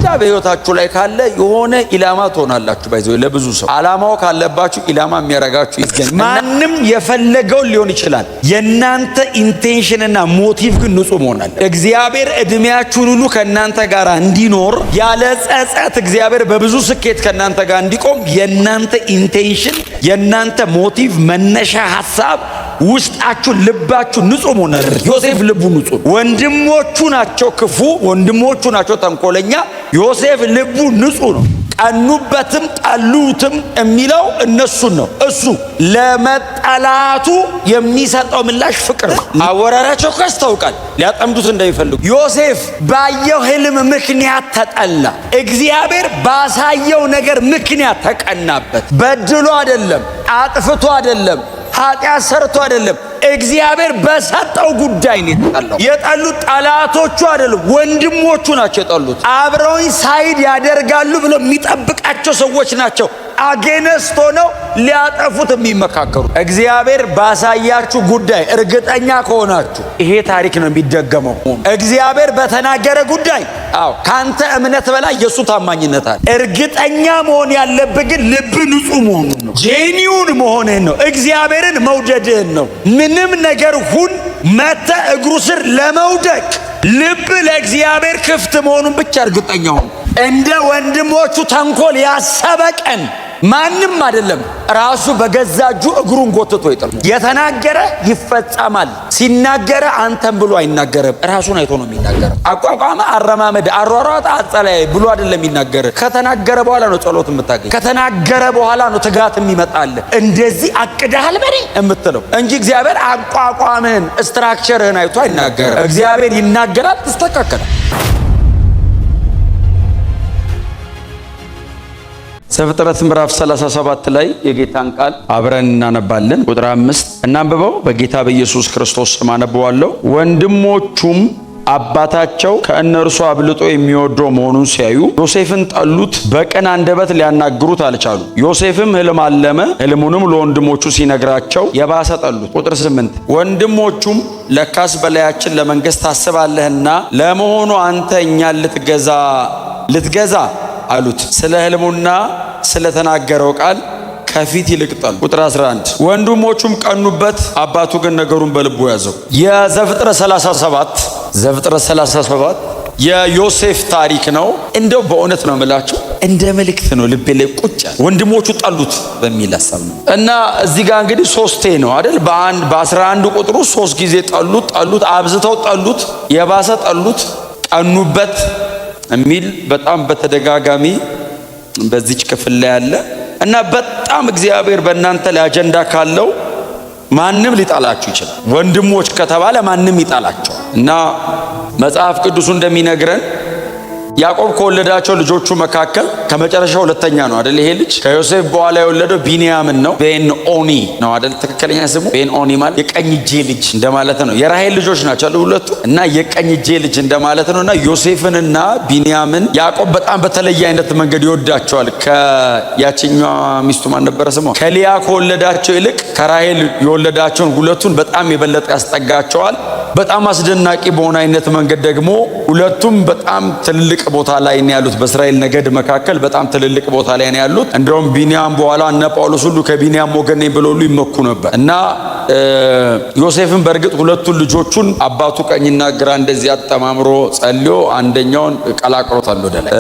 አጀንዳ በህይወታችሁ ላይ ካለ የሆነ ኢላማ ትሆናላችሁ። ባይዘው ለብዙ ሰው አላማው ካለባችሁ ኢላማ የሚያረጋችሁ ይገኝ። ማንም የፈለገው ሊሆን ይችላል። የናንተ ኢንቴንሽንና ሞቲቭ ግን ንጹህ መሆን አለ። እግዚአብሔር እድሜያችሁን ሁሉ ከናንተ ጋር እንዲኖር ያለ ጸጸት እግዚአብሔር በብዙ ስኬት ከናንተ ጋር እንዲቆም የናንተ ኢንቴንሽን የናንተ ሞቲቭ መነሻ ሐሳብ ውስጣችሁ ልባችሁ ንጹህ መሆን አለ። ዮሴፍ ልቡ ንጹህ፣ ወንድሞቹ ናቸው ክፉ፣ ወንድሞቹ ናቸው ተንኮለኛ፣ ዮሴፍ ልቡ ንጹህ ነው። ቀኑበትም ጠሉትም የሚለው እነሱን ነው። እሱ ለመጠላቱ የሚሰጠው ምላሽ ፍቅር ነው። አወራራቸው ያስታውቃል ሊያጠምዱት እንደሚፈልጉ። ዮሴፍ ባየው ህልም ምክንያት ተጠላ። እግዚአብሔር ባሳየው ነገር ምክንያት ተቀናበት። በድሎ አይደለም፣ አጥፍቶ አይደለም፣ ኃጢአት ሰርቶ አይደለም። እግዚአብሔር በሰጠው ጉዳይ ነው የተጠላው። የጠሉት ጠላቶቹ አይደሉም፣ ወንድሞቹ ናቸው የጠሉት። አብረውኝ ሳይድ ያደርጋሉ ብሎ የሚጠብቃቸው ሰዎች ናቸው አጌነስት ሆነው ሊያጠፉት የሚመካከሩ። እግዚአብሔር ባሳያችሁ ጉዳይ እርግጠኛ ከሆናችሁ ይሄ ታሪክ ነው የሚደገመው። እግዚአብሔር በተናገረ ጉዳይ ካንተ እምነት በላይ የሱ ታማኝነት አለ። እርግጠኛ መሆን ያለብህ ግን ልብ ንጹህ መሆኑን ነው፣ ጄኒውን መሆንህን ነው፣ እግዚአብሔርን መውደድህን ነው። ምንም ነገር ሁን መተ እግሩ ስር ለመውደቅ ልብ ለእግዚአብሔር ክፍት መሆኑን ብቻ እርግጠኛ ሁን። እንደ ወንድሞቹ ተንኮል ያሰበቀን ማንም አይደለም፣ ራሱ በገዛ እጁ እግሩን ጎትቶ ይጥላል። የተናገረ ይፈጸማል። ሲናገረ አንተም ብሎ አይናገርም፣ ራሱን አይቶ ነው የሚናገረው። አቋቋመ፣ አረማመድ፣ አሯሯጥ፣ አጸላይ ብሎ አይደለም የሚናገር። ከተናገረ በኋላ ነው ጸሎት የምታገኝ። ከተናገረ በኋላ ነው ትጋት የሚመጣል። እንደዚህ አቅደሃል በኔ የምትለው እንጂ እግዚአብሔር አቋቋምህን ስትራክቸርህን አይቶ አይናገርም። እግዚአብሔር ይናገራል፣ ተስተካከለ። ዘፍጥረት ምዕራፍ 37 ላይ የጌታን ቃል አብረን እናነባለን። ቁጥር 5 እናንብበው። በጌታ በኢየሱስ ክርስቶስ ስም አነበዋለሁ። ወንድሞቹም አባታቸው ከእነርሱ አብልጦ የሚወደው መሆኑን ሲያዩ ዮሴፍን ጠሉት፣ በቅን አንደበት ሊያናግሩት አልቻሉ። ዮሴፍም ሕልም አለመ፣ ሕልሙንም ለወንድሞቹ ሲነግራቸው የባሰ ጠሉት። ቁጥር 8 ወንድሞቹም ለካስ በላያችን ለመንገሥ ታስባለህና ለመሆኑ አንተ እኛን ልትገዛ አሉት። ስለ ሕልሙና ስለተናገረው ቃል ከፊት ይልቅ ጠሉ። ቁጥር 11 ወንድሞቹም ቀኑበት፣ አባቱ ግን ነገሩን በልቡ ያዘው። የዘፍጥረት 37 የዮሴፍ ታሪክ ነው። እንደው በእውነት ነው የምላችሁ እንደ መልእክት ነው ልቤ ላይ ቁጭ። ወንድሞቹ ጠሉት በሚል ሐሳብ ነው እና እዚህ ጋር እንግዲህ ሶስቴ ነው አይደል? በ11 ቁጥሩ 3 ጊዜ ጠሉት፣ አብዝተው ጠሉት፣ የባሰ ጠሉት፣ ቀኑበት የሚል በጣም በተደጋጋሚ በዚች ክፍል ላይ ያለ እና በጣም እግዚአብሔር በእናንተ ላይ አጀንዳ ካለው ማንም ሊጣላችሁ ይችላል። ወንድሞች ከተባለ ማንም ይጣላቸዋል። እና መጽሐፍ ቅዱሱ እንደሚነግረን ያዕቆብ ከወለዳቸው ልጆቹ መካከል ከመጨረሻው ሁለተኛ ነው አይደል? ይሄ ልጅ ከዮሴፍ በኋላ የወለደው ቢንያምን ነው። ቤንኦኒ ነው አይደል? ትክክለኛ ስሙ ቤንኦኒ ማለት የቀኝ እጄ ልጅ እንደማለት ነው። የራሔል ልጆች ናቸው ሁለቱ እና የቀኝ እጄ ልጅ እንደማለት ነው። እና ዮሴፍንና ቢንያምን ያዕቆብ በጣም በተለየ አይነት መንገድ ይወዳቸዋል። ከያችኛዋ ሚስቱ ማን ነበረ ስሟ? ከሊያ ከወለዳቸው ይልቅ ከራሔል የወለዳቸውን ሁለቱን በጣም የበለጠ ያስጠጋቸዋል። በጣም አስደናቂ በሆነ አይነት መንገድ ደግሞ ሁለቱም በጣም ትልልቅ ቦታ ላይ ነው ያሉት። በእስራኤል ነገድ መካከል በጣም ትልልቅ ቦታ ላይ ነው ያሉት። እንደውም ቢንያም በኋላ እነ ጳውሎስ ሁሉ ከቢንያም ወገን ነኝ ብለው ሁሉ ይመኩ ነበር። እና ዮሴፍን በእርግጥ ሁለቱን ልጆቹን አባቱ ቀኝና ግራ እንደዚህ አጠማምሮ ጸልዮ አንደኛውን ቀላቅሎታል ወደ ላይ።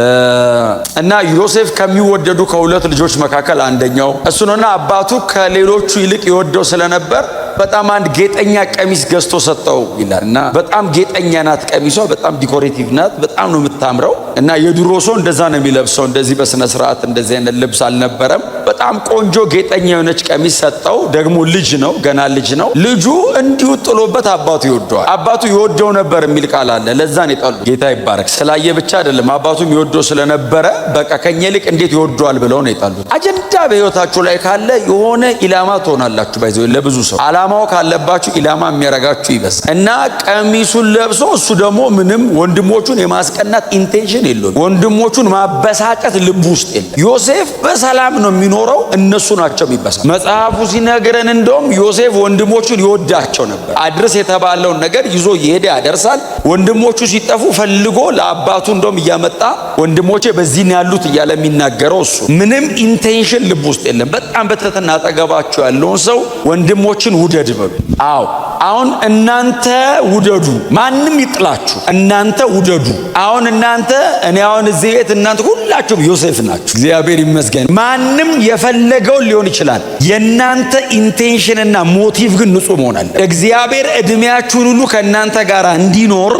እና ዮሴፍ ከሚወደዱ ከሁለት ልጆች መካከል አንደኛው እሱ ነውና አባቱ ከሌሎቹ ይልቅ ይወደው ስለነበር በጣም አንድ ጌጠኛ ቀሚስ ገዝቶ ሰጠው ይላል። እና በጣም ጌጠኛ ናት ቀሚሷ፣ በጣም ዲኮሬቲቭ ናት፣ በጣም ነው የምታምረው። እና የድሮ ሰው እንደዛ ነው የሚለብሰው፣ እንደዚህ በስነ ስርዓት እንደዚህ አይነት ልብስ አልነበረም። በጣም ቆንጆ ጌጠኛ የሆነች ቀሚስ ሰጠው። ደግሞ ልጅ ነው፣ ገና ልጅ ነው። ልጁ እንዲሁ ጥሎበት አባቱ ይወደዋል። አባቱ ይወደው ነበር የሚል ቃል አለ። ለዛ ነው የጠሉት። ጌታ ይባረክ። ስላየ ብቻ አይደለም፣ አባቱም ይወደው ስለነበረ በቃ ከኛ ይልቅ እንዴት ይወደዋል ብለው ነው የጠሉት። አጀንዳ በህይወታችሁ ላይ ካለ የሆነ ኢላማ ትሆናላችሁ። ባይዘው ለብዙ ሰው አላማው ካለባችሁ ኢላማ የሚያረጋችሁ ይበዛል። እና ቀሚሱን ለብሶ እሱ ደግሞ ምንም ወንድሞቹን የማስቀናት ኢንቴንሽን ኢንቴንሽን የለውም። ወንድሞቹን ማበሳጨት ልብ ውስጥ የለም። ዮሴፍ በሰላም ነው የሚኖረው፣ እነሱ ናቸው የሚበሳጩት። መጽሐፉ ሲነግረን እንደውም ዮሴፍ ወንድሞቹን ይወዳቸው ነበር። አድርስ የተባለውን ነገር ይዞ ይሄድ ያደርሳል። ወንድሞቹ ሲጠፉ ፈልጎ ለአባቱ እንደውም እያመጣ ወንድሞቼ በዚህ ነው ያሉት እያለ የሚናገረው እሱ። ምንም ኢንቴንሽን ልብ ውስጥ የለም። በጣም በትህትና አጠገባቸው ያለውን ሰው ወንድሞችን ውደድ በሉ። አዎ አሁን እናንተ ውደዱ፣ ማንም ይጥላችሁ፣ እናንተ ውደዱ። አሁን እናንተ እኔ አሁን እዚህ ቤት እናንተ ሁላችሁም ዮሴፍ ናችሁ። እግዚአብሔር ይመስገን። ማንም የፈለገውን ሊሆን ይችላል። የእናንተ ኢንቴንሽንና ሞቲቭ ግን ንጹህ መሆን አለ። እግዚአብሔር እድሜያችሁን ሁሉ ከእናንተ ጋር እንዲኖር፣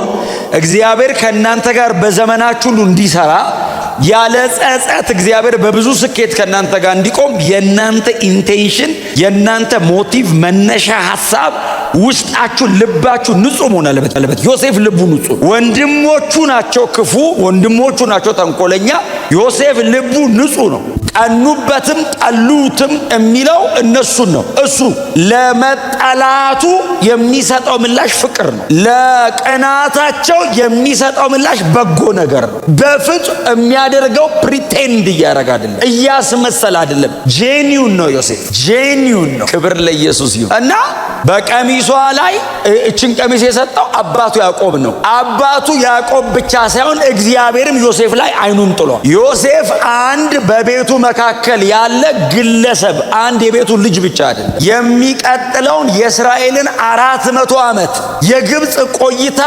እግዚአብሔር ከእናንተ ጋር በዘመናችሁ ሁሉ እንዲሰራ፣ ያለ ጸጸት እግዚአብሔር በብዙ ስኬት ከእናንተ ጋር እንዲቆም የእናንተ ኢንቴንሽን፣ የእናንተ ሞቲቭ፣ መነሻ ሐሳብ፣ ውስጣችሁ፣ ልባችሁ ንጹህ መሆን አለበት። ዮሴፍ ልቡ ንጹህ። ወንድሞቹ ናቸው ክፉ፣ ወንድሞቹ ናቸው ተንኮለኛ። ዮሴፍ ልቡ ንጹህ ነው። ቀኑበትም ጠሉትም የሚለው እነሱን ነው። እሱ ለመጠላቱ የሚሰጠው ምላሽ ፍቅር ነው። ለቅናታቸው የሚሰጠው ምላሽ በጎ ነገር ነው። በፍጹም የሚያደርገው ፕሪቴንድ እያደረገ አይደለም፣ እያስመሰል አይደለም። ጄኒውን ነው ዮሴፍ፣ ጄኒውን ነው። ክብር ለኢየሱስ ይሁን። እና በቀሚሷ ላይ እችን ቀሚስ የሰጠው አባቱ ያዕቆብ ነው። አባቱ ያዕቆብ ብቻ ሳይሆን እግዚአብሔርም ዮሴፍ ላይ አይኑን ጥሏል። ዮሴፍ አንድ በቤቱ መካከል ያለ ግለሰብ፣ አንድ የቤቱ ልጅ ብቻ አይደለም። የሚቀጥለውን የእስራኤልን 400 ዓመት የግብፅ ቆይታ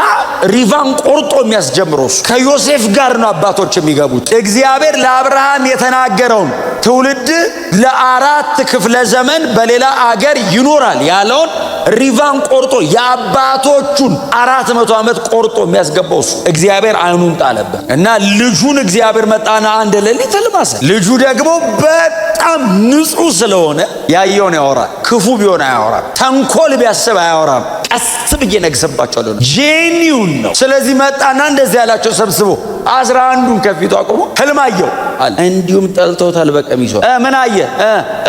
ሪቫን ቆርጦ የሚያስጀምረው እሱ። ከዮሴፍ ጋር ነው አባቶች የሚገቡት። እግዚአብሔር ለአብርሃም የተናገረውን ትውልድ ለ4 ክፍለ ዘመን በሌላ አገር ይኖራል ያለውን ሪቫን ቆርጦ የአባቶቹን 400 ዓመት ቆርጦ የሚያስገባው እሱ። እግዚአብሔር አይኑን ጣለበት እና ልጁን እግዚአብሔር መጣና አንድ ሌሊት ልማሰ። ልጁ ደግሞ በጣም ንጹህ ስለሆነ ያየውን ያወራል። ክፉ ቢሆን አያወራም። ተንኮል ቢያስብ አያወራም። ቀስ ብዬ ነግስባቸዋለሁ። ጄኒውን ነው። ስለዚህ መጣና እንደዚህ ያላቸው ሰብስቦ 11ዱን ከፊቱ አቆሞ ህልም አየሁ አለ። እንዲሁም ጠልቶታል በቀሚሷ። ምን አየ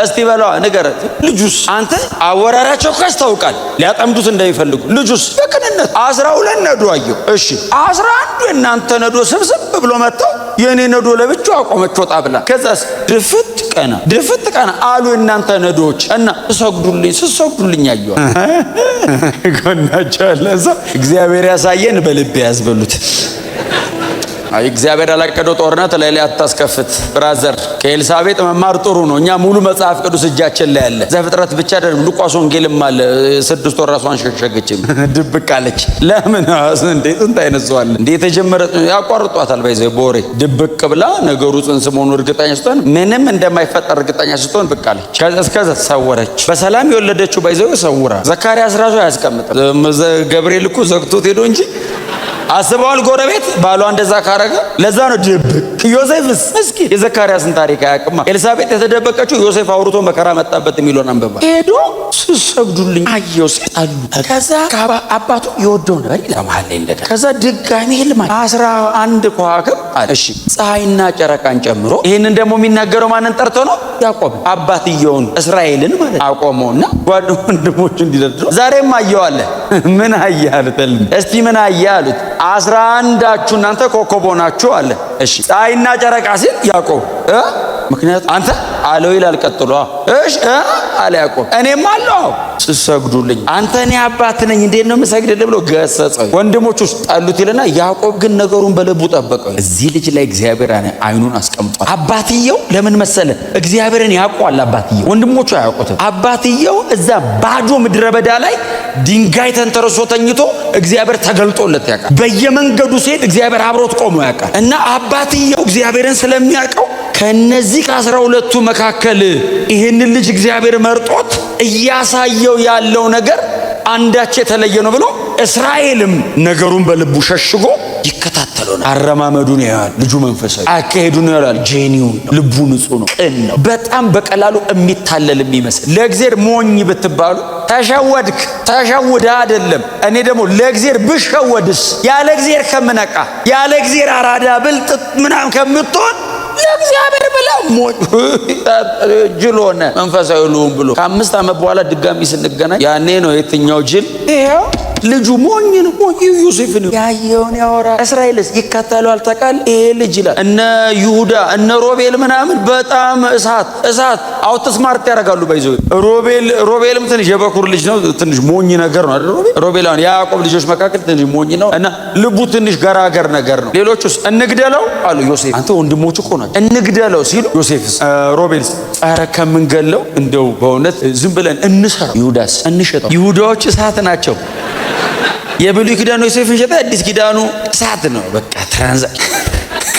እስቲ በለው ንገረን። ልጁስ አንተ አወራራቸው ያስታውቃል ሊያጠምዱት እንደሚፈልጉ። ልጁስ በቅንነት 12 ነዶ አየሁ። እሺ 11ዱ የእናንተ ነዶ ስብስብ ብሎ መጥተው የኔ ነዶ ለብቻው አቆመች ወጣ ብላ። ከዛስ ድፍት ቀና አሉ የእናንተ ነዶዎች እና ስሰግዱልኝ አየሁ። ጎናቸው ያለ ሰው እግዚአብሔር ያሳየን በልብ ያዝበሉት። እግዚአብሔር ያላቀደው ጦርነት ላይ አታስከፍት። ብራዘር ከኤልሳቤጥ መማር ጥሩ ነው። እኛ ሙሉ መጽሐፍ ቅዱስ እጃችን ላይ ያለ ዘፍጥረት ብቻ አይደለም፣ ሉቃስ ወንጌልም አለ። 6 ወር ራሷን ሸሸገችም ድብቅ አለች። ለምን እንዴ ጥንት አይነሷል እንዴ የተጀመረ ያቋርጧታል። ባይዘው ቦሬ ድብቅ ብላ ነገሩ ጽንስ መሆኑ እርግጠኛ ስትሆን ምንም እንደማይፈጠር እርግጠኛ ስትሆን ብቅ አለች። ከዛ ተሰወረች። በሰላም የወለደችው ባይዘው ሰውራ። ዘካርያስ ራሱ አያስቀምጥም። ገብርኤል እኮ ዘግቶት ሄዶ እንጂ አስበዋል። ጎረቤት ባሏ እንደዛ ካረገ ለዛ ነው ድብቅ። ዮሴፍስ እስኪ የዘካርያስን ታሪክ አያውቅማ። ኤልሳቤጥ የተደበቀችው ዮሴፍ አውርቶ መከራ መጣበት የሚለውን አንበባ ሄዶ ስሰግዱልኝ አየው ሲጣሉ። ከዛ አባቱ ይወደው ነበር ይላል እንደዳ። ከዛ ድጋሚ ህልም 11 ከዋክብት አለ። እሺ ፀሐይና ጨረቃን ጨምሮ። ይሄንን ደግሞ የሚናገረው ማንን ጠርቶ ነው? ያዕቆብ አባትየውን እስራኤልን ማለት አቆመውና ወንድሞቹ እንዲደድሩ ዛሬም አየው አለ። ምን አየህ አሉት። እስቲ ምን አየህ አሉት። 11ዳችሁ እናንተ ኮከብ ሆናችሁ አለ። እሺ ፀሐይና ጨረቃ ሲል ያዕቆብ ምክንያቱም አንተ አለው ይላል። ቀጥሎ እሺ አለ ያዕቆብ እኔም አለው ስሰግዱልኝ አንተ እኔ አባት ነኝ እንዴት ነው የምሰግድልህ ብሎ ገሰጸው። ወንድሞቹ ጣሉት ይልና ያዕቆብ ግን ነገሩን በልቡ ጠበቀው። እዚህ ልጅ ላይ እግዚአብሔር አይኑን አስቀምጧል። አባትየው ለምን መሰለ እግዚአብሔርን ያውቋል። አባትየው ወንድሞቹ አያውቁትም። አባትየው እዛ ባዶ ምድረ በዳ ላይ ድንጋይ ተንተርሶ ተኝቶ እግዚአብሔር ተገልጦለት ያውቃል። በየመንገዱ ሲሄድ እግዚአብሔር አብሮት ቆሞ ያውቃል። እና አባትየው እግዚአብሔርን ስለሚያውቀው ከነዚህ ከ12ቱ መካከል ይህንን ልጅ እግዚአብሔር መርጦት እያሳየው ያለው ነገር አንዳች የተለየ ነው ብሎ እስራኤልም ነገሩን በልቡ ሸሽጎ ይከታተለው ነው። አረማመዱን ያያል። ልጁ መንፈሳዊ አካሄዱን ያያል። ጄኒውን ልቡ ንጹህ ነው፣ ቅን ነው። በጣም በቀላሉ የሚታለል የሚመስል ለእግዚአብሔር ሞኝ ብትባሉ ተሸውዳ አይደለም። እኔ ደግሞ ለእግዚአብሔር ብሸወድስ ያለ እግዚአብሔር ከምነቃ ያለ እግዚአብሔር አራዳ ብልጥ ምናምን ከምትሆን ለእግዚአብሔር ብላ ጅል ሆነ መንፈሳዊ ልሁን ብሎ ከ5 ዓመት በኋላ ድጋሚ ስንገናኝ ያኔ ነው የትኛው ጅል ይሄው ልጁ ሞኝ ነው። ሞኝ ዮሴፍ ነው። ያየውን ያወራል። እስራኤልስ ይከተለዋል። ታውቃለህ ይሄ ልጅ ይላል። እነ ይሁዳ እነ ሮቤል ምናምን በጣም እሳት አውትስማርት ያደርጋሉ። ባይዘው ሮቤልም ትንሽ የበኩር ልጅ ነው። ትንሽ ሞኝ ነገር ነው አይደል? ሮቤል አሁን የያዕቆብ ልጆች መካከል ትንሽ ሞኝ ነው እና ልቡ ትንሽ ገራገር ነገር ነው። ሌሎቹስ እንግደለው አሉ። ዮሴፍ አንተ ወንድሞቹ እኮ ናቸው እንግደለው ሲሉ ዮሴፍስ ሮቤልስ ኧረ ከምንገለው እንደው በእውነት ዝም ብለን እንሰራው። ይሁዳስ እንሸጠው። ይሁዳዎች እሳት ናቸው። የብሉይ ኪዳኑ ዮሴፍን ሸጠ፣ አዲስ ኪዳኑ እሳት ነው። በቃ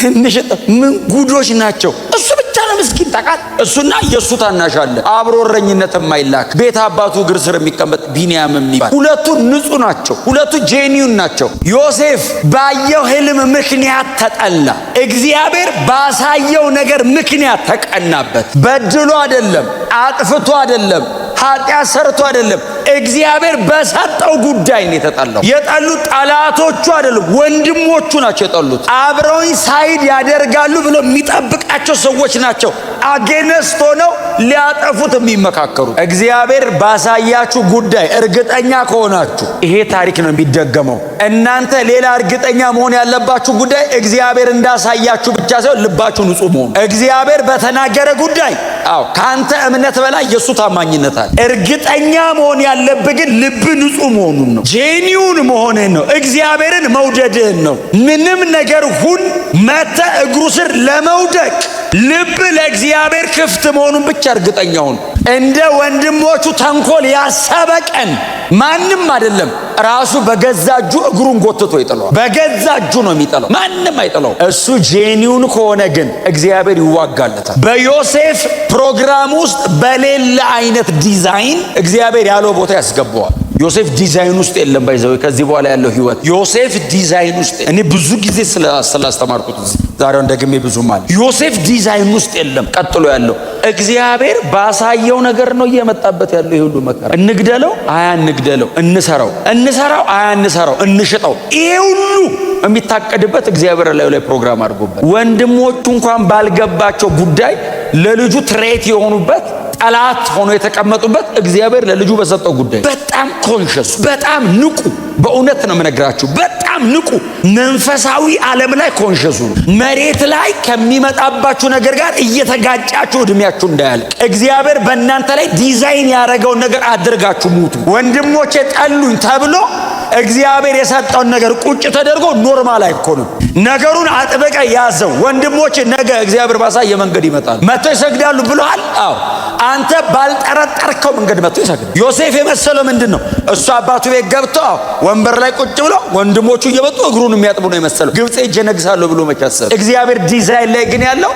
እንሸጠው። ምን ጉዶች ናቸው። እሱ ብቻ ነው ምስኪን ታውቃለህ። እሱና የእሱ ታናሽ አለ አብሮ እረኝነት የማይላክ ቤት አባቱ እግር ስር የሚቀመጥ ቢንያም የሚባል ሁለቱ ንጹህ ናቸው። ሁለቱ ጄኒዩን ናቸው። ዮሴፍ ባየው ህልም ምክንያት ተጠላ። እግዚአብሔር ባሳየው ነገር ምክንያት ተቀናበት። በድሎ አይደለም፣ አጥፍቶ አይደለም፣ ኃጢአት ሰርቶ አይደለም። እግዚአብሔር በሰጠው ጉዳይ ነው የተጠላው። የጠሉት ጠላቶቹ አይደሉም፣ ወንድሞቹ ናቸው የጠሉት። አብረውኝ ሳይድ ያደርጋሉ ብሎ የሚጠብቃቸው ሰዎች ናቸው አጌነስት ሆነው ሊያጠፉት የሚመካከሩ። እግዚአብሔር ባሳያችሁ ጉዳይ እርግጠኛ ከሆናችሁ ይሄ ታሪክ ነው የሚደገመው። እናንተ ሌላ እርግጠኛ መሆን ያለባችሁ ጉዳይ እግዚአብሔር እንዳሳያችሁ ብቻ ሳይሆን ልባችሁ ንጹህ መሆኑ። እግዚአብሔር በተናገረ ጉዳይ ከአንተ እምነት በላይ የእሱ ታማኝነት አለ። እርግጠኛ መሆን ያለብህ ግን ልብ ንጹህ መሆኑን ነው። ጄኒውን መሆንህን ነው። እግዚአብሔርን መውደድህን ነው። ምንም ነገር ሁን መተ እግሩ ስር ለመውደቅ ልብ ለእግዚአብሔር ክፍት መሆኑን ብቻ እርግጠኛ ሁን። እንደ ወንድሞቹ ተንኮል ያሰበ ቀን ማንም አይደለም ራሱ በገዛ እጁ እግሩን ጎትቶ ይጥለዋል። በገዛ እጁ ነው የሚጥለው፣ ማንም አይጥለው። እሱ ጄኒውን ከሆነ ግን እግዚአብሔር ይዋጋለታል። በዮሴፍ ፕሮግራም ውስጥ በሌላ አይነት ዲዛይን እግዚአብሔር ያለው ቦታ ያስገባዋል። ዮሴፍ ዲዛይን ውስጥ የለም። ባይዘው ከዚህ በኋላ ያለው ህይወት ዮሴፍ ዲዛይን ውስጥ እኔ ብዙ ጊዜ ስላስተማርኩት ዛሬው እንደግሜ ብዙ ማለት ዮሴፍ ዲዛይን ውስጥ የለም። ቀጥሎ ያለው እግዚአብሔር ባሳየው ነገር ነው እየመጣበት ያለው ይሁሉ መከራ። እንግደለው እንግደለው፣ እንሰራው እንሰራው፣ እንሽጠው። ይሄ ሁሉ የሚታቀድበት እግዚአብሔር ላይ ፕሮግራም አድርጎበት ወንድሞቹ እንኳን ባልገባቸው ጉዳይ ለልጁ ትሬት የሆኑበት ጠላት ሆኖ የተቀመጡበት እግዚአብሔር ለልጁ በሰጠው ጉዳይ በጣም ኮንሽስ፣ በጣም ንቁ። በእውነት ነው የምነግራችሁ፣ በጣም ንቁ። መንፈሳዊ ዓለም ላይ ኮንሽስ ነው። መሬት ላይ ከሚመጣባችሁ ነገር ጋር እየተጋጫችሁ እድሜያችሁ እንዳያልቅ እግዚአብሔር በእናንተ ላይ ዲዛይን ያደረገውን ነገር አድርጋችሁ ሙቱ። ወንድሞቼ ጠሉኝ ተብሎ እግዚአብሔር የሰጠውን ነገር ቁጭ ተደርጎ ኖርማል አይኮንም። ነገሩን አጥበቀ ያዘው። ወንድሞቼ ነገ እግዚአብሔር ባሳየ መንገድ ይመጣል። መጥተው ይሰግዳሉ ብለዋል። አንተ ባልጠረጠርከው መንገድ መጥተው ይሰግዳሉ። ዮሴፍ የመሰለው ምንድነው? እሱ አባቱ ቤት ገብቶ ወንበር ላይ ቁጭ ብሎ ወንድሞቹ እየመጡ እግሩን የሚያጥቡ ነው የመሰለው። ግብጽ ሄጄ እነግሳለሁ ብሎ መቻሰብ። እግዚአብሔር ዲዛይን ላይ ግን ያለው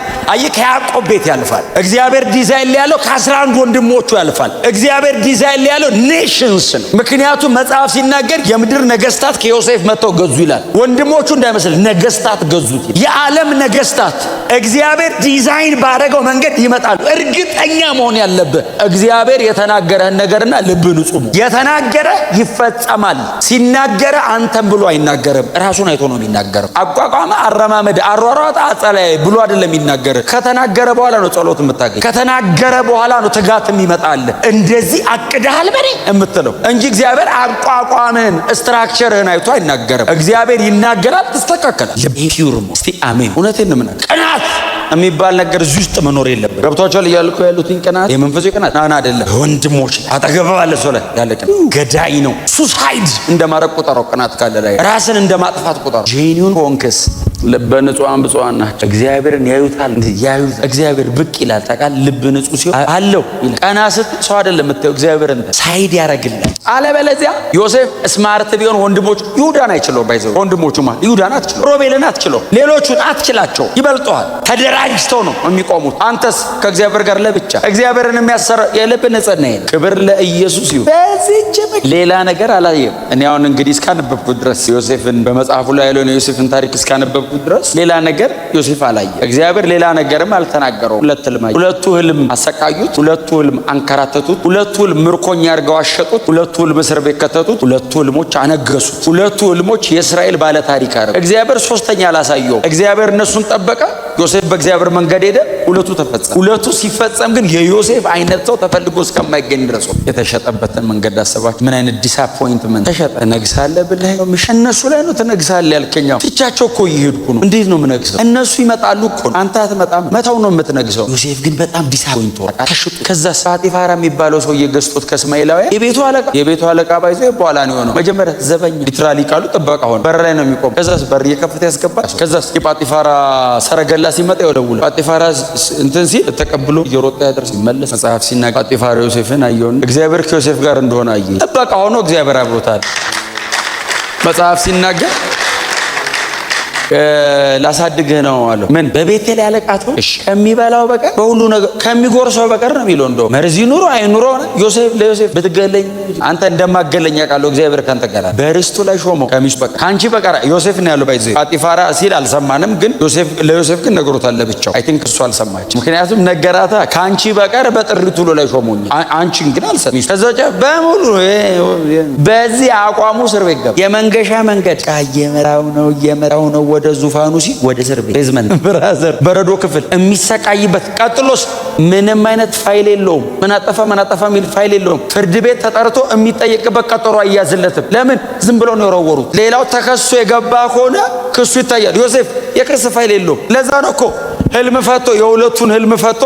ከያዕቆብ ቤት ያልፋል። እግዚአብሔር ዲዛይን ላይ ያለው ከ11 ወንድሞቹ ያልፋል። እግዚአብሔር ዲዛይን ላይ ያለው ኔሽንስ ነው። ምክንያቱም መጽሐፍ ሲናገር የምድር ነገስታት ከዮሴፍ መጥተው ገዙ ይላል። ወንድሞቹ እንዳይመስል ነገስታት ገዙት። የዓለም ነገስታት እግዚአብሔር ዲዛይን ባረገው መንገድ ይመጣሉ። እርግጠኛ መሆን ያለብህ እግዚአብሔር የተናገረህን ነገርና ልብ ንጹህ ነው። የተናገረ ይፈጸማል። ሲናገረ አንተም ብሎ አይናገርም፣ ራሱን አይቶ ነው የሚናገረው። አቋቋመ፣ አረማመድ፣ አሯሯጥ፣ አጸላይ ብሎ አይደለም የሚናገር። ከተናገረ በኋላ ነው ጸሎት የምታገኝ። ከተናገረ በኋላ ነው ትጋትም ይመጣል። እንደዚህ አቅደሃል በኔ የምትለው እንጂ እግዚአብሔር አቋቋምህን ስትራክቸርህን አይቶ አይናገርም። እግዚአብሔር ይናገራል፣ ትስተካከላል። ፒውር ነው። እስቲ አሜን። እውነቴን ነው የምናገር። ቅናት የሚባል ነገር እዚህ ውስጥ መኖር የለበት። ገብቷችኋል እያልኩ ያሉትን ቅናት የመንፈሳዊ ቅናት አይደለም። ወንድሞች አጠገብ ባለ ሰው ላይ ያለ ቅናት ገዳይ ነው። ሱሳይድ እንደማረግ ቁጠረው። ቅናት ካለ ላይ ራስን እንደማጥፋት ቁጠረው። ጄኒውን ኮንክስ ልበ ንጹሃን ብፁዓን ናቸው እግዚአብሔርን ያዩታል። እግዚአብሔር ብቅ ይላል። ታውቃለህ ልብ ንጹህ ሲሆን አለው ይላል። ቀና ስትል ሰው አይደለም የምታየው፣ እግዚአብሔርን ሳይድ ያደርግልሃል። አለበለዚያ ዮሴፍ ስማርት ቢሆን ወንድሞቹ ይሁዳን አይችለው። ባይዘው ወንድሞቹ ማለት ይሁዳን አትችለው፣ ሮቤልን አትችለው፣ ሌሎቹን አትችላቸው። ይበልጠዋል። ተደራጅተው ነው የሚቆሙት። አንተስ ከእግዚአብሔር ጋር ለብቻ እግዚአብሔርን የሚያሰራ የልብ ንጽህና ይሄ። ክብር ለኢየሱስ ይሁን። በዚህች ሌላ ነገር አላየም። እኔ አሁን እንግዲህ እስካነበብኩት ድረስ ዮሴፍን በመጽሐፉ ላይ ያለውን የዮሴፍን ታሪክ እስካነበብኩት ድረስ ሌላ ነገር ዮሴፍ አላየ። እግዚአብሔር ሌላ ነገርም አልተናገረው። ሁለቱ ህልም አሰቃዩት፣ ሁለቱ ህልም አንከራተቱት፣ ሁለቱ ህልም ምርኮኛ አድርገው አሸጡት፣ ሁለቱ ህልም እስር ቤት ከተቱት፣ ሁለቱ ህልሞች አነገሱት፣ ሁለቱ ህልሞች የእስራኤል ባለ ታሪክ አደረጉ። እግዚአብሔር ሶስተኛ አላሳየው። እግዚአብሔር እነሱን ጠበቀ። ዮሴፍ በእግዚአብሔር መንገድ ሄደ፣ ሁለቱ ተፈጸመ። ሁለቱ ሲፈጸም ግን የዮሴፍ አይነት ሰው ተፈልጎ እስከማይገኝ ድረስ የተሸጠበትን መንገድ አሰባችሁ? ምን አይነት ዲስአፖይንትመንት! ተሸጠ። ነግሳለህ ብለህ ነው እነሱ ላይ ነው ትነግሳለህ ያልከኛው። ትቻቸው እኮ እየሄድኩ ነው። እንዴት ነው የምነግሰው? እነሱ ይመጣሉ እኮ አንተ አትመጣም። መታው ነው የምትነግሰው። ዮሴፍ ግን በጣም ዲስአፖይንት ሆነ። ተሽጡ። ከዛ ፖቲፋራ የሚባለው ሰው እየገዝቶት ከእስማኤላውያን የቤቱ አለቃ ባይዞ በኋላ ነው የሆነው። መጀመሪያ ዘበኛ ሊትራሊ ቃሉ ጥበቃ ሆነ። በር ላይ ነው የሚቆም። ከዛስ በር እየከፈተ ያስገባል። ከዛስ የፖቲፋራ ሰረገላ ሲመጣ ይወደውል። ፖቲፋራ እንትን ሲል ተቀብሎ እየሮጠ ያደርስ ይመለስ። መጽሐፍ ሲናገር ፖቲፋራ ዮሴፍን አየውን፣ እግዚአብሔር ከዮሴፍ ጋር እንደሆነ አየ። ጥበቃ ሆኖ እግዚአብሔር አብሮታል። መጽሐፍ ሲናገር ላሳድግህ ነው አለው። ምን በቤቴ ላይ አለቃት ሆነ ከሚበላው በቀር በሁሉ ነገር ከሚጎርሰው በቀር ነው የሚለው። እንደው መርዚ ኑሮ አይኑሮ ለዮሴፍ ብትገለኝ አንተ እንደማገለኝ ያውቃለሁ፣ እግዚአብሔር ካንተ ጋር በርስቱ ላይ ሾመው ከሚስቱ በቀር ካንቺ በቀር ዮሴፍ ነው ያለው። ባይዘ ፖቲፋራ ሲል አልሰማንም፣ ግን ለዮሴፍ ግን ነግሮታል ለብቻው። አይ ቲንክ እሱ አልሰማች፣ ምክንያቱም ነገራታ ካንቺ በቀር በጥሪቱ ላይ ሾመኝ፣ አንቺን ግን አልሰማሽ። ከዛው በሙሉ በዚህ አቋሙ እስር ቤት ገባ። የመንገሻ መንገድ እየመራው ነው ወደ ዙፋኑ ሲል ወደ እስር ቤት ቤዝመንት ብራዘር በረዶ ክፍል የሚሰቃይበት። ቀጥሎስ ምንም አይነት ፋይል የለውም። ምን አጠፋ የሚል ፋይል የለውም። ፍርድ ቤት ተጠርቶ የሚጠየቅበት ቀጠሮ አያዝለትም። ለምን? ዝም ብለው ነው የወረወሩት። ሌላው ተከሶ የገባ ከሆነ ክሱ ይታያል። ዮሴፍ የክስ ፋይል የለውም። ለዛ ነው እኮ ህልም ፈቶ የሁለቱን ህልም ፈቶ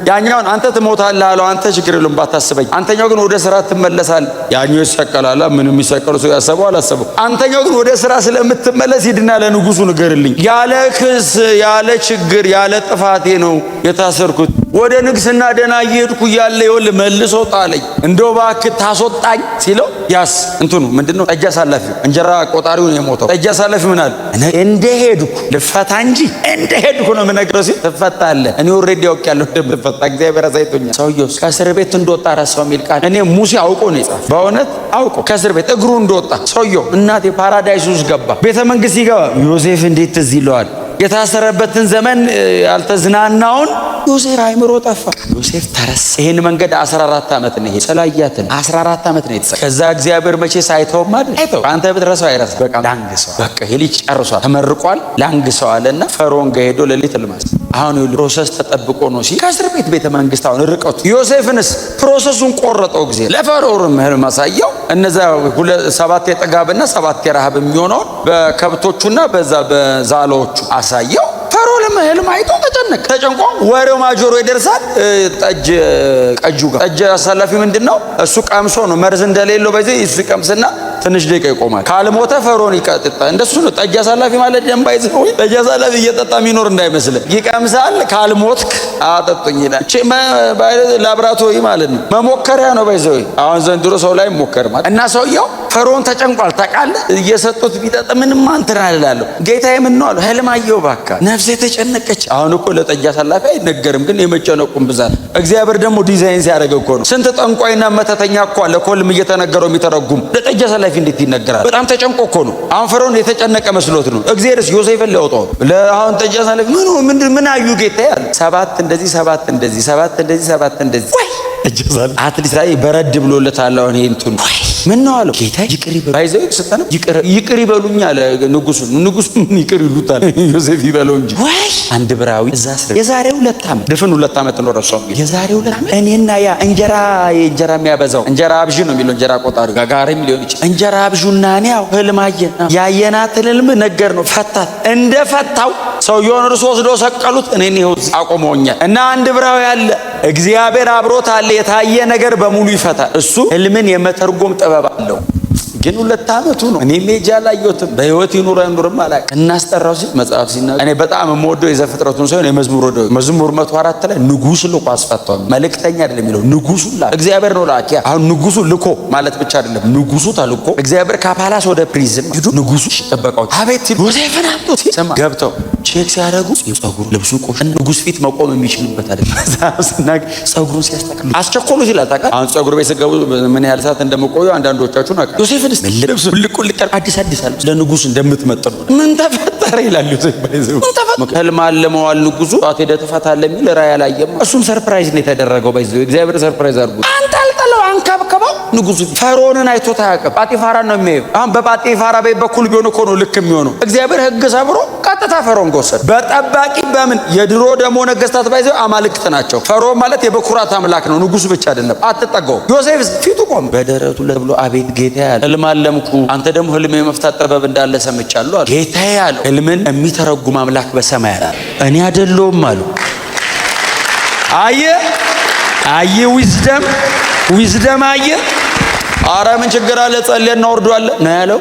ያኛውን አንተ ትሞታለህ አለው። አንተ ችግር የለውም ባታስበኝ፣ አንተኛው ግን ወደ ስራ ትመለሳል። ያኛው ይሰቀላል። ምንም ይሰቀሉ ሰው ያሰበው አላሰበው። አንተኛው ግን ወደ ስራ ስለምትመለስ ሂድና ለንጉሱ ንገርልኝ፣ ያለ ክስ ያለ ችግር ያለ ጥፋቴ ነው የታሰርኩት። ወደ ንግስና ደህና እየሄድኩ እያለ ይኸውልህ መልሶ ጣለኝ። እንደው እባክህ ታስወጣኝ ሲለው ያስ እንትኑ ምንድነው ጠጅ አሳላፊው እንጀራ ቆጣሪው ነው የሞተው። ጠጅ አሳላፊ ምን አለ? እንደሄድኩ ልፈታ እንጂ እንደሄድኩ ነው የምነግረው ሲል ትፈታለህ። እኔ ኦልሬዲ አውቄያለሁ እንደምፈታ እግዚአብሔር አሳይቶኛል። ሰውየው ከእስር ቤት እንደወጣ ረሳው የሚል ቃል እኔ ሙሴ አውቆ ነው የጻፈው። በእውነት አውቆ ከእስር ቤት እግሩ እንደወጣ ሰውየው እናቴ ፓራዳይስ ውስጥ ገባ። ቤተ መንግስት ሲገባ ዮሴፍ እንዴት ትዝ ይለዋል? የታሰረበትን ዘመን ያልተዝናናውን ዮሴፍ አይምሮ ጠፋ። ዮሴፍ ተረሳ። ይሄን መንገድ 14 ዓመት ነው ይሄ ሰላያትን 14 ዓመት ነው የተሰራ። ከዛ እግዚአብሔር መቼ ሳይተው ማለት አይተው አንተ ብትረሳው አይረሳ። በቃ ላንግሰው በቃ ይሄ ልጅ ጨርሷል፣ ተመርቋል፣ ላንግሰው አለና ፈርዖን ጋር ሄዶ ሌሊት ልማስ አሁን ፕሮሰስ ተጠብቆ ነው ሲል ከእስር ቤት ቤተ መንግስት አሁን ርቀቱ ዮሴፍንስ ፕሮሰሱን ቆረጠው ጊዜ ለፈርዖን ህልም አሳየው። እነዛ 7 የጥጋብና 7 የረሃብ የሚሆነውን በከብቶቹና በዛ በዛሎቹ አሳየው። ፈርዖንም ህልም አይቶ ተጨንቆ ወሬው ማጆሮ ይደርሳል። ጠጁ ጋር ጠጅ አሳላፊ ምንድነው እሱ ቀምሶ ነው መርዝ እንደሌለው በዚህ እሱ ቀምስና ትንሽ ደቂቃ ይቆማል። ካልሞተ ፈርዖን ይቀጥጣ። እንደሱ ነው ጠጅ አሳላፊ ማለት ደም ባይዘው ጠጅ አሳላፊ እየጠጣ የሚኖር እንዳይመስል ይቀምሳል። ካልሞትክ አጠጡኝ ይላል። ላብራቶሪ ማለት ነው መሞከሪያ ነው ባይዘው። አሁን ዘንድሮ ሰው ላይ ሞከር ማለት እና ሰውየው ፈርዖን ተጨንቋል። ታውቃለህ እየሰጡት ቢጠጣ ምንም አንተና አላለሁ ጌታዬ ምን ነው አለው። ህልም አየሁ ባካ ነፍሴ ተጨነቀች። አሁን እኮ ለጠጅ አሳላፊ አይነገርም፣ ግን የመጨነቁም ብዛት እግዚአብሔር ደግሞ ዲዛይን ሲያደርገው እኮ ነው። ስንት ጠንቋይና መተተኛ እኮ አለ ኮልም እየተነገረው የሚተረጉም ለጠጅ አሳላፊ እንዴት ይነገራል? በጣም ተጨንቆ እኮ ነው። አሁን ፈርዖን የተጨነቀ መስሎት ነው። እግዚአብሔርስ ዮሴፍን ሊያወጣው ለአሁን ጠጅ አሳላፊ ምን አዩ ጌታዬ አለ። 7 እንደዚህ 7 እንደዚህ 7 እንደዚህ 7 እንደዚህ ወይ እጀዛል አትሊስት ላይ በረድ ብሎለታል። አሁን ይሄ እንትኑ ምን ነው አለው ጌታ ይቅር ይበሉ ባይዘው ሰጠነው ይቅር ይበሉኝ አለ ንጉሱ ምን ይቅር ይሉታል? ዮሴፍ ይበለው እንጂ ወይ አንድ ብራዊ እዛ ስለ የዛሬ 2 ዓመት ድፍን 2 ዓመት ነው ረሳው። የዛሬ 2 ዓመት እኔና ያ እንጀራ የሚያበዛው እንጀራ አብዥ ነው የሚለው እንጀራ ቆጣሪ ጋጋሪም ሊሆን ይችላል። እንጀራ አብዡና እኔ ያው ህልም አየን። ያየናት ህልም ነገር ነው ፈታት። እንደፈታው ሰውየውን እርሶ ወስደው ሰቀሉት። እኔን ይኸው አቆመውኛል። እና አንድ ብራዊ አለ እግዚአብሔር አብሮት አለ። የታየ ነገር በሙሉ ይፈታል። እሱ ህልምን የመተርጎም ጥበብ አለው። ግን 2 ዓመቱ ነው። እኔ ሜጃ ላየሁትም በህይወት ይኑር አይኑርም አላውቅም። እናስጠራው ሲል መጽሐፍ ሲናገር እኔ በጣም የምወደው የዘፍጥረቱን ሳይሆን መዝሙር 104 ላይ ንጉሱ ልኮ አስፈታው። መልእክተኛ አይደለም የሚለው ንጉሱ ላ እግዚአብሔር ነው ላኪያ። አሁን ንጉሱ ልኮ ማለት ብቻ አይደለም፣ ንጉሱ ተልኮ እግዚአብሔር ከፓላስ ወደ ፕሪዝን ሄዱ። ንጉሱ ተጠበቀው አቤት ዮሴፍን አምጡት ሰማ ገብተው ቼክ ሲያደርጉ ጸጉሩ ልብሱ ቆሽና ንጉስ ፊት መቆም የሚችልበት አይደለም። መጽሐፍ ጸጉሩን ሲያስተካክሉ አስቸኮሉ ሲላል ታውቃለህ። አሁን ጸጉር ቤት ሲገቡ ምን ያህል ሰዓት እንደምቆዩ አንዳንዶቻችሁ ናቸው። ዮሴፍን ልብሱ ልቁልቅ አዲስ አለ ለንጉስ እንደምትመጥሩ ምን ተፈጠረ ይላሉ። ባይዘው ህልም አለመዋል ንጉሱ ጧት ሄደህ ትፈታለህ የሚል ራእይ አላየም። እሱም ሰርፕራይዝ ነው የተደረገው። ባይዘው እግዚአብሔር ሰርፕራይዝ አድርጎ አንተ አልጠለው አንከብከበው ንጉሱ ፈርዖንን አይቶት አያውቅም። ጳጢፋራ ነው የሚያየው። አሁን በጳጢፋራ ቤት በኩል ቢሆን እኮ ነው ልክ የሚሆነው። እግዚአብሔር ሕግ ሰብሮ ቀጥታ ፈርዖን ወሰደ። በጠባቂ በምን የድሮ ደግሞ ነገስታት ባይዘው አማልክት ናቸው። ፈርዖን ማለት የበኩራት አምላክ ነው፣ ንጉሱ ብቻ አይደለም። አትጠጋው። ዮሴፍ ፊቱ ቆም በደረቱ ለብሎ አቤት ጌታ ያለ ህልም አለምኩ፣ አንተ ደግሞ ህልም የመፍታት ጥበብ እንዳለ ሰምቻለሁ አለ። ጌታ ያለው ህልምን የሚተረጉም አምላክ በሰማይ አለ። እኔ አይደለሁም አሉ። አየ ዊዝደም አየ። አረ ምን ችግር አለ? ጸልየን እናወርደዋለን ነው ያለው።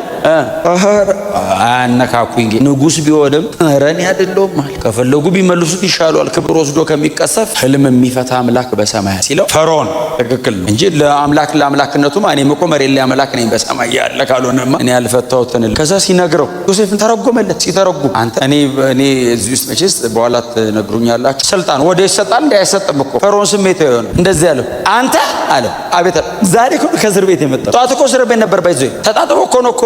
አነካኩኝ ንጉስ ቢሆንም አረ እኔ አይደለሁም ማለት ከፈለጉ ቢመልሱት ይሻላል። ክብር ወስዶ ከሚቀሰፍ ህልም የሚፈታ አምላክ በሰማይ ሲለው ፈርዖን ትክክል ነው እንጂ ለአምላክነቱማ እኔም እኮ መሬት ላይ አምላክ ነኝ በሰማይ ያለ ካልሆነማ እኔ ያልፈታሁትን። ከዛ ሲነግረው ዮሴፍን ተረጎመለት። ሲተረጉም አንተ እኔ እዚህ ውስጥ መቼስ በኋላ ትነግሩኛላችሁ። ስልጣን ወደ ይሰጣል እንደ አይሰጥም እኮ ፈርዖን ስሜት ይሆን እንደዚህ ያለው አንተ አለ። አቤት ዛሬ እኮ ከእስር ቤት የመጣው ጧት እኮ እስር ቤት ነበር። ባይዘይ ተጣጥቦ እኮ ነው እኮ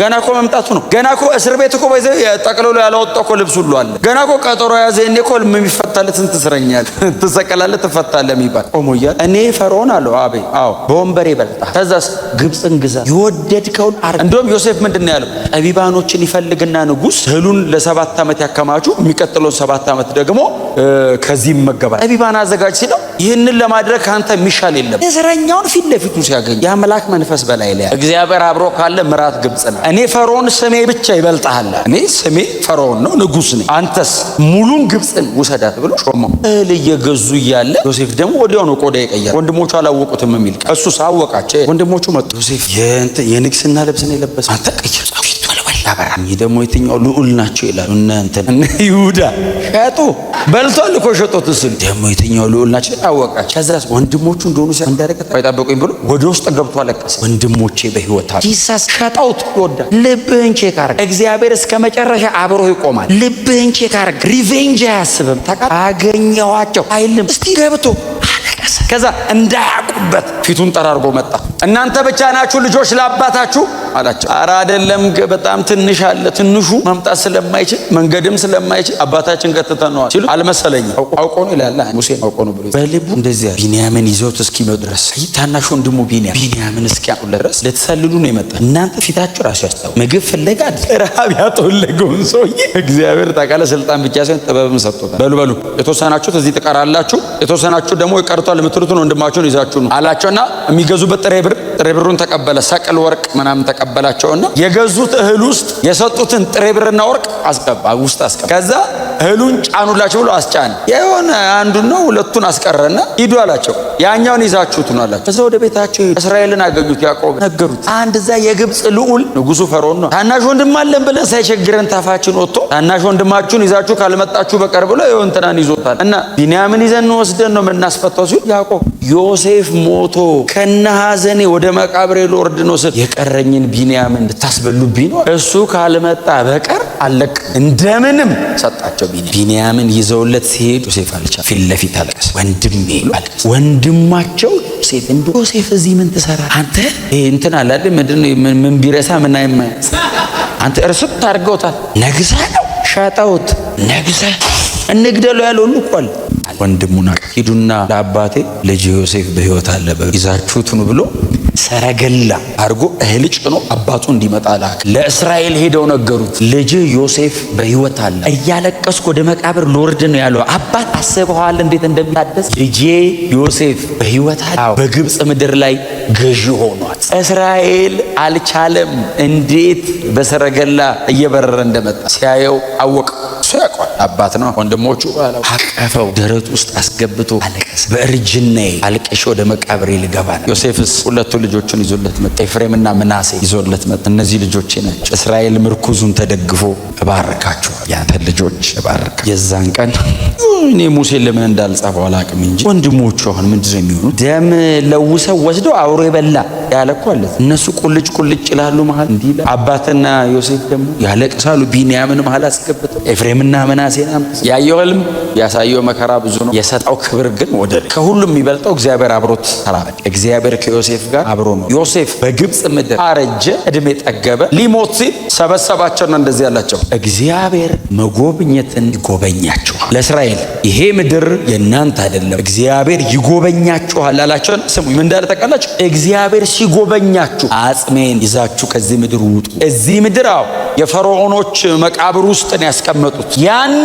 ገና እኮ መምጣቱ ነው። ገና እኮ እስር ቤት እኮ ባይዘይ ጠቅልሎ ያላወጣው እኮ ልብስ ሁሉ አለ። ገና እኮ ቀጠሮ ያዘ። እኔ እኮ የሚፈታለት ስንት እስረኛል ትሰቀላለህ ትፈታለህ የሚባል ቆሞ እያለ እኔ ፈርዖን አለው። አዎ በወንበሬ ይበልጣል። ከዛስ ግብፅን ግዛ የወደድከውን አርግ። እንደውም ዮሴፍ ምንድን ነው ያለው? ጠቢባኖችን ይፈልግና ንጉስ እህሉን ለ7 ዓመት ያከማቹ፣ የሚቀጥለውን 7 ዓመት ደግሞ ከዚህ ይመገባል። ጠቢባን አዘጋጅ ሲለው ይህንን ለማድረግ ካንተ የሚሻል የለም። እስረኛውን ፊት ለፊቱ ሲያገኝ የአምላክ መንፈስ በላይ ላይ እግዚአብሔር አብሮ ካለ ምራት ግብፅ ነው። እኔ ፈርዖን ስሜ ብቻ ይበልጣል። እኔ ስሜ ፈርዖን ነው፣ ንጉስ ነኝ። አንተስ ሙሉን ግብፅን ውሰዳት ብሎ ሾመው። እህል እየገዙ እያለ ዮሴፍ ደግሞ ወዲያው ነው ቆዳ የቀየረ። ወንድሞቹ አላወቁትም የሚል እሱ ሳወቃቸው ወንድሞቹ መጡ። ዮሴፍ የንግስና ልብስን የለበሰ አንተ ቀይር ያበራም ደግሞ የትኛው ልዑል ናቸው ይላሉ። እነ ይሁዳ ሸጡ በልቷል እኮ ሸጦት። እሱ ደግሞ የትኛው ልዑል ናቸው አወቃቸው። ከዛስ ወንድሞቹ እንደሆኑ ሲያንዳረከት አይጠበቁኝ ብሎ ወደ ውስጥ ገብቶ አለቀሰ። ወንድሞቼ በህይወት አሉ። ጂሰስ ሸጠውት ይወዳል። ልብህን ቼክ አድርግ። እግዚአብሔር እስከ መጨረሻ አብሮ ይቆማል። ልብህን ቼክ አድርግ። ሪቬንጅ አያስብም። አገኘዋቸው አይልም። እስቲ ገብቶ ከዛ እንዳያቁበት ፊቱን ጠራርጎ መጣ። እናንተ ብቻ ናችሁ ልጆች ለአባታችሁ አላቸው። ኧረ አይደለም በጣም ትንሽ አለ። ትንሹ መምጣት ስለማይችል መንገድም ስለማይችል አባታችን ቀጥተነዋል ሲሉ አልመሰለኝም። አውቆ ነው ይላል ሙሴ አውቆ ነው ብሎ በልቡ እንደዚህ ቢንያምን ይዘውት እስኪመጡ ድረስ ታናሹ ወንድሙ ቢንያምን እስኪያውቁ ድረስ ልትሰልሉ ነው የመጣ። እናንተ ፊታችሁ ራሱ ያስታው ምግብ ፍለጋ ረሃብ ያጠወለገውን ሰውዬ እግዚአብሔር ታቃለ ስልጣን ብቻ ሳይሆን ጥበብም ሰጥቶታል። በሉ የተወሰናችሁት እዚህ ትቀራላችሁ፣ የተወሰናችሁ ደግሞ ይቀርቷል የምትሉትን ወንድማችሁን ይዛችሁ ነው አላቸውና የሚገዙበት ጥሬ ብሩን ተቀበለ። ሰቅል ወርቅ ምናምን ተቀበላቸውና የገዙት እህል ውስጥ የሰጡትን ጥሬ ብርና ወርቅ አስገባ ውስጥ አስገባ። ከዛ እህሉን ጫኑላቸው ብሎ አስጫነ። የሆነ አንዱን ነው ሁለቱን አስቀረና ሂዱ አላቸው። ያኛውን ይዛችሁት ነው አላቸው። ከዛ ወደ ቤታቸው እስራኤልን አገኙት። ያዕቆብ ነገሩት። አንድ እዛ የግብፅ ልዑል ንጉሱ ፈርዖን ነው። ታናሽ ወንድም አለን ብለን ሳይቸግረን ታፋችን ወጥቶ ታናሽ ወንድማችሁን ይዛችሁ ካልመጣችሁ በቀር ብሎ እንትናን ይዞታል እና ቢንያምን ይዘን ወስደን ነው የምናስፈታው ሲሉ ያዕቆብ ዮሴፍ ሞቶ ከነ ሐዘኔ ወደ መቃብሬ ልወርድ ነው ስል የቀረኝን ቢንያምን ልታስበሉብኝ ነው? እሱ ካልመጣ በቀር አለቅ። እንደምንም ሰጣቸው። ቢንያምን ይዘውለት ሲሄድ ዮሴፍ አልቻለም። ፊት ለፊት አለቀሰ። ወንድሜ አለቀሰ። ወንድማቸው ዮሴፍ ዮሴፍ እዚህ ምን ትሰራ አንተ? እንትን አለ አይደል ምንድነው ምን ቢረሳ ምን አይማይ አንተ እርሱት ታርገውታል። ነግዛ ነው ሻጣውት ነግዛ እንግደለው ያለው ሁሉ እኮ አለ። ወንድሙና ሂዱና ለአባቴ ልጅ ዮሴፍ በህይወት አለ ይዛችሁት ነው ብሎ ሰረገላ አድርጎ እህል ጭኖ አባቱ እንዲመጣ ላከ። ለእስራኤል ሄደው ነገሩት። ልጅ ዮሴፍ በህይወት አለ። እያለቀስኩ ወደ መቃብር ልወርድ ነው ያለው። አባት አስበዋል እንዴት እንደሚታደስ። ልጄ ዮሴፍ በህይወት አለ፣ በግብፅ ምድር ላይ ገዢ ሆኗል። እስራኤል አልቻለም። እንዴት በሰረገላ እየበረረ እንደመጣ ሲያየው አወቀ። እሱ ያውቀዋል። አባት ነው። ወንድሞቹ አቀፈው፣ ደረቱ ውስጥ አስገብቶ አለቀሰ። በእርጅናዬ አልቅሼ ወደ መቃብሬ ልገባ ነው። ዮሴፍስ ሁለቱ ልጆቹን ይዞለት መጣ። ኤፍሬምና ምናሴ ይዞለት መጣ። እነዚህ ልጆቼ ናቸው። እስራኤል ምርኩዙን ተደግፎ እባርካቸዋል፣ ያንተ ልጆች እባርካ። የዛን ቀን እኔ ሙሴን ለምን እንዳልጻፈው አላውቅም እንጂ ወንድሞቹ አሁን ምንድን ነው የሚሆኑት? ደም ለውሰው ወስደው አውሮ የበላ ያለ እኮ አለ። እነሱ ቁልጭ ይላሉ መሀል እንዲህ ይላል። አባትና ዮሴፍ ደግሞ ያለቅሳሉ። ቢንያምን መሀል አስገብተው ኤፍሬምና ምናሴን ያየው ህልም ያሳየው መከራ ብዙ ነው፣ የሰጠው ክብር ግን ወደር። ከሁሉም የሚበልጠው እግዚአብሔር አብሮት ተራመደ። እግዚአብሔር ከዮሴፍ ጋር አብሮ ነው። ዮሴፍ በግብፅ ምድር አረጀ፣ እድሜ ጠገበ። ሊሞት ሲል ሰበሰባቸውና እንደዚህ ያላቸው እግዚአብሔር መጎብኘትን ይጎበኛችኋል። ለእስራኤል ይሄ ምድር የእናንተ አይደለም፣ እግዚአብሔር ይጎበኛችኋል አላቸው። ስሙ ምን እንዳለ ታውቃላችሁ? እግዚአብሔር ሲጎበኛችሁ አጽሜን ይዛችሁ ከዚህ ምድር ውጡ። እዚህ ምድር የፈርዖኖች መቃብር ውስጥ ነው ያስቀመጡት። ያኔ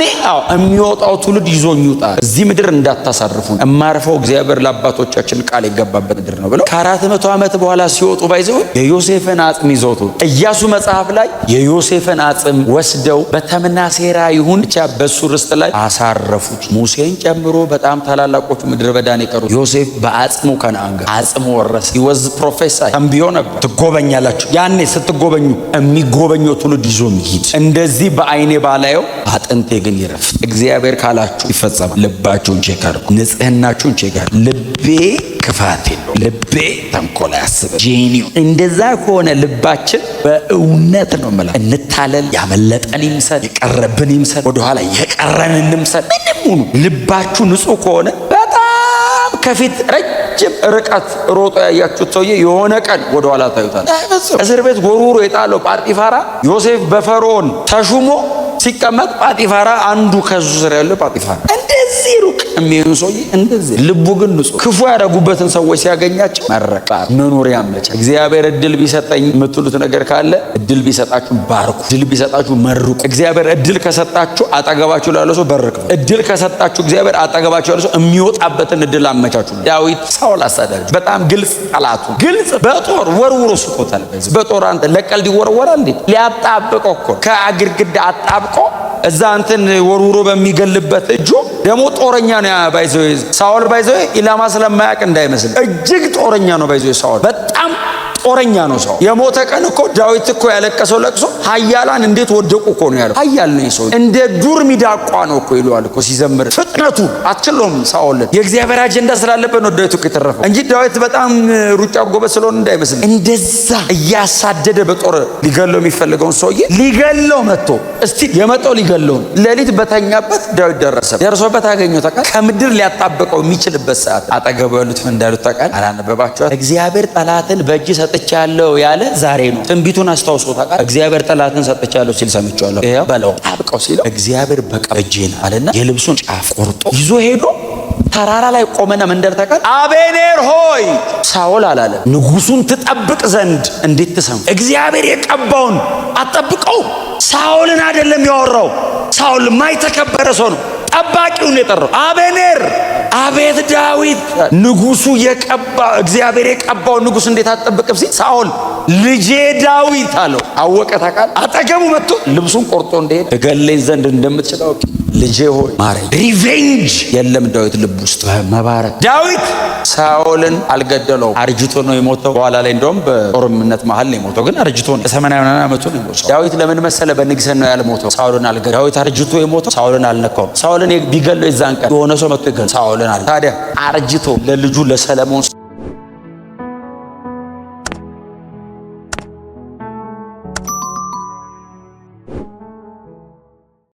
የሚወጣው ትውልድ ይዞኝ ይውጣ፣ እዚህ ምድር እንዳታሳርፉ፣ እማርፈው እግዚአብሔር ለአባቶቻችን ቃል የገባበት ምድር ነው ብለው ከ400 ዓመት በኋላ ሲወጡ ባይዘው የዮሴፍን አጽም ይዘውት ኢያሱ መጽሐፍ ላይ የዮሴፍን አጽም ወስደው በተምናሴራ ይሁን ብቻ በሱ ርስት ላይ አሳረፉት። ሙሴን ጨምሮ በጣም ታላላቆቹ ምድረ በዳን የቀሩት ዮሴፍ በአጽሙ ከነዓን ጋር አጽሙ ወረሰ። ይወዝ ፕሮፌሰር ተንብዮ ነበር። ትጎበኛላችሁ። ያኔ ስትጎበኙ የሚጎበኘው ትውልድ ይዞ ይሂድ። እንደዚህ በአይኔ ባላየው አጥንቴ ግን ይረፍ። እግዚአብሔር ካላችሁ ይፈጸማል። ልባችሁን ቼክ አድርጉ። ንጽህናችሁን ቼክ አድርጉ። ልቤ ክፋት የለውም፣ ልቤ ተንኮል አያስብም። ጄኒው እንደዛ ከሆነ ልባችን በእውነት ነው ማለት እንታለል። ያመለጠን ይምሰል፣ የቀረብን ይምሰል፣ ወደኋላ የቀረን እንምሰል፣ ምንም ሁኑ ልባችሁ ንጹህ ከሆነ በጣም ከፊት ረጅም ርቀት ሮጦ ያያችሁት ሰውዬ የሆነ ቀን ወደኋላ ታዩታል። እስር ቤት ጎርጉሮ የጣለው ጳጢፋራ ዮሴፍ በፈርዖን ተሹሞ ሲቀመጥ ጳጢፋራ አንዱ ከሱ ስር ያለው ጳጢፋራ እንደዚህ ሩቅ የሚሆን ሰውዬ እንደዚህ ልቡ ግን ንጹህ። ክፉ ያደረጉበትን ሰዎች ሲያገኛቸው መረቃ መኖር ያመቻ። እግዚአብሔር እድል ቢሰጠኝ የምትሉት ነገር ካለ እድል ቢሰጣችሁ ባርኩ፣ እድል ቢሰጣችሁ መርቁ። እግዚአብሔር እድል ከሰጣችሁ አጠገባችሁ ላለ ሰው በርክ። እድል ከሰጣችሁ እግዚአብሔር አጠገባችሁ ያለ ሰው የሚወጣበትን እድል አመቻቹ። ዳዊት ሳውል አሳዳጅ በጣም ግልጽ ጠላቱ ግልጽ በጦር ወርውሮ ስቆታል። በጦር አንተ ለቀልድ ይወረወራል እንዴ? ሊያጣብቀው እኮ ከግድግዳ አጣብቆ እዛ እንትን ወርውሮ በሚገልበት እጁ ደግሞ ጦረኛ ነው። ባይዘው ሳውል ባይዘው ኢላማ ስለማያውቅ እንዳይመስል እጅግ ጦረኛ ነው። ባይዘው ሳውል በጣም ጦረኛ ነው። ሰው የሞተ ቀን እኮ ዳዊት እኮ ያለቀሰው ለቅሶ ኃያላን እንዴት ወደቁ እኮ ነው ያለው። ኃያል ነው ሰው እንደ ዱር ሚዳቋ ነው እኮ ይለዋል እኮ ሲዘምር። ፍጥነቱ አትችለውም። ሳውልን የእግዚአብሔር አጀንዳ ስላለበት ነው ዳዊት እኮ የተረፈው እንጂ ዳዊት በጣም ሩጫ ጎበዝ ስለሆነ እንዳይመስል። እንደዛ እያሳደደ በጦር ሊገለው የሚፈልገውን ሰውዬ ሊገለው መጥቶ እስቲ የመጣው ሊገለው ሌሊት በተኛበት ዳዊት ደርሶበት አገኘው። ታውቃለህ ከምድር ሊያጣበቀው የሚችልበት ሰዓት አጠገቡ ያሉት ምን እንዳሉት ታውቃለህ? አላነበባችኋል? እግዚአብሔር ጠላትን በእጅ ሰጥቻለሁ ያለ ዛሬ ነው። ትንቢቱን አስታውሶታ ቃል እግዚአብሔር ጠላትን ሰጥቻለሁ ሲል ሰምቻለሁ። ይሄው በለው አብቀው ሲለው እግዚአብሔር በቀበጄን አለና የልብሱን ጫፍ ቆርጦ ይዞ ሄዶ ተራራ ላይ ቆመና መንደር ተቀል አቤኔር ሆይ ሳውል አላለ ንጉሱን ትጠብቅ ዘንድ እንዴት ተሰማ? እግዚአብሔር የቀባውን አጠብቀው ሳውልን አይደለም ያወራው። ሳውል ማይተከበረ ሰው ነው። ጠባቂውን የጠራው አቤኔር። አቤት ዳዊት ንጉሱ የቀባ እግዚአብሔር የቀባው ንጉስ እንዴት አትጠብቅም ሲል ሳውል ልጄ ዳዊት አለው። አወቀ ታውቃለህ? አጠገቡ መጥቶ ልብሱን ቆርጦ እንደሄደ እገለኝ ዘንድ እንደምትችለው ልጄ ሆይ ማረኝ። ሪቬንጅ የለም ዳዊት ልብ ውስጥ መባረክ። ዳዊት ሳውልን አልገደለውም። አርጅቶ ነው የሞተው። በኋላ ላይ እንደውም በጦርነት መሀል ነው የሞተው፣ ግን አርጅቶ ነው። 80 ዓመቱ ነው የሞተው። ዳዊት ለምን መሰለ በንግስና ነው ያልሞተው። ሳውልን አልገደለው። ዳዊት አርጅቶ የሞተው ሳውልን አልነካውም። ሳውልን ቢገለው የዛን ቀን የሆነ ሰው መጥቶ ይገል ሳውልን አለ። ታዲያ አርጅቶ ለልጁ ለሰለሞን